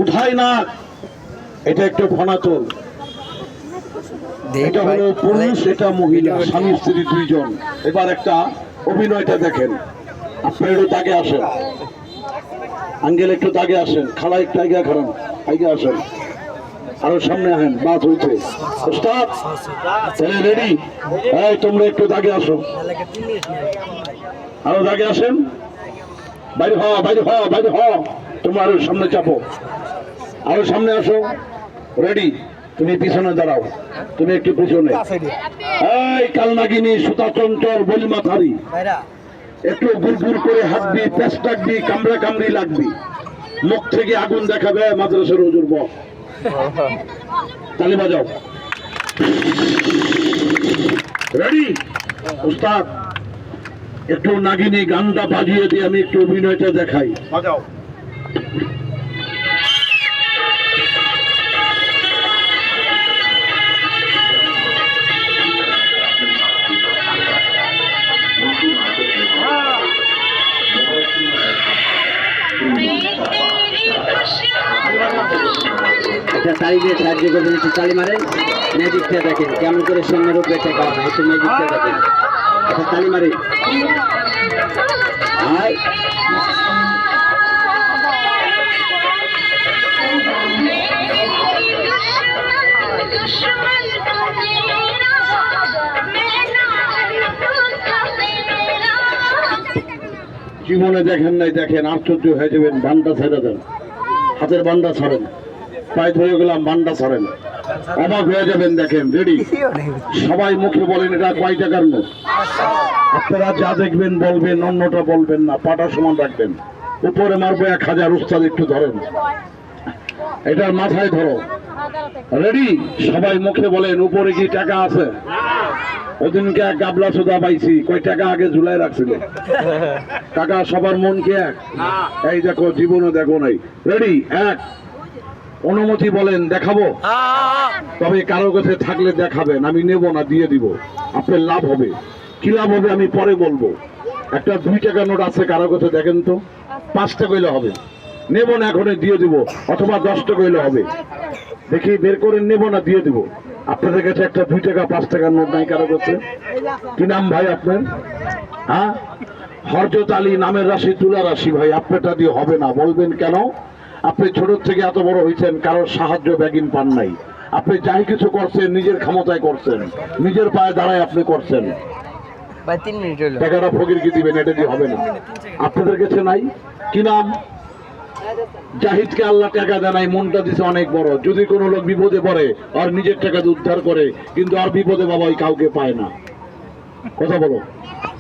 উঠাই না, এটা একটু ফনাতল। এটা হলো পুরুষ, এটা মহিলা, স্বামী স্ত্রী দুইজন। এবার একটা অভিনয়টা দেখেন। আপনার একটু তাকে আসেন, আঙ্গেল একটু তাকে আসেন, খালা একটু আগে খারান, আগে আসেন, আরো সামনে আসেন, বাস হয়েছে। তাহলে রেডি? এই তোমরা একটু তাকে আসো, আরো তাকে আসেন, বাইরে হ, বাইরে হ, বাইরে হ, তোমরা আরো সামনে চাপো, আরো সামনে আসো। রেডি? তুমি পিছনে দাঁড়াও, তুমি একটু পিছনে। এই কালনাগিনী, সুতা চঞ্চল, বলিমা থারি, একটু গুড় করে হাঁটবি, পেঁচ ডাকবি, কামড়া কামড়ি লাগবি, মুখ থেকে আগুন দেখাবে, মাদ্রাসার হুজুর বল। তালি বাজাও। রেডি? উস্তাদ একটু নাগিনী গানটা বাজিয়ে দিয়ে আমি একটু অভিনয়টা দেখাই। বাজাও। একটা তালি দিয়ে সাহায্য করবেন, একটু তালি মারেন। ম্যাজিকটা দেখেন কেমন করে সৈন্যের উপরে টেকা হয়, একটু ম্যাজিকটা দেখেন। একটা তালি মারেন। আর জীবনে দেখেন নাই, দেখেন, আশ্চর্য হয়ে যাবেন। বান্ডা ছেড়ে দেন, হাতের বান্ডা ছাড়েন, পায়ে ধরে গেলাম, বান্ডা ছাড়েন, অবাক হয়ে যাবেন। দেখেন, রেডি? সবাই মুখে বলেন এটা কয় টাকার নোট। আপনারা যা দেখবেন বলবেন, অন্যটা বলবেন না, পাটা সমান রাখবেন। উপরে মারবো 1000, উস্তাদ একটু ধরেন, এটার মাথায় ধরো। রেডি? সবাই মুখে বলেন উপরে কি টাকা আছে? ওদিনকে এক গাবলা সোদা পাইছি, কয় টাকা আগে ঝুলাই রাখছিল। টাকা সবার মন কি এক? এই দেখো, জীবনে দেখো নাই। রেডি? এক, অনুমতি বলেন, দেখাবো? তবে কারো কাছে থাকলে দেখাবেন, আমি নেব না, দিয়ে দিব। আপনার লাভ হবে। কি লাভ হবে আমি পরে বলবো। একটা 2 টাকা নোট আছে কারো কাছে, দেখেন তো। 5 টাকা হইলে হবে, নেব না, এখনই দিয়ে দিব। অথবা 10 টাকা হইলে হবে, দেখি বের করে, নেব না, দিয়ে দিব। আপনাদের কাছে একটা 2 টাকা 5 টাকার নোট নাই কারো কাছে? কি নাম ভাই আপনার? হ্যাঁ, হরজত আলী, নামের রাশি তুলা রাশি। ভাই আপনারটা দিয়ে হবে না, বলবেন কেন? আপনি ছোট থেকে এত বড় হয়েছেন, কারোর সাহায্য ব্যাগিন পান নাই। আপনি যাই কিছু করছেন নিজের ক্ষমতায় করছেন, নিজের পায়ে দাঁড়ায় আপনি করছেন। টাকাটা ফকির কি দিবেন? এটা দিয়ে হবে না। আপনাদের কাছে নাই? কি নাম? জাহিদকে আল্লাহ টাকা দেয় নাই, মনটা দিছে অনেক বড়। যদি কোনো লোক বিপদে পড়ে আর নিজের টাকা উদ্ধার করে, কিন্তু আর বিপদে বাবা কাউকে পায় না। কথা বলো।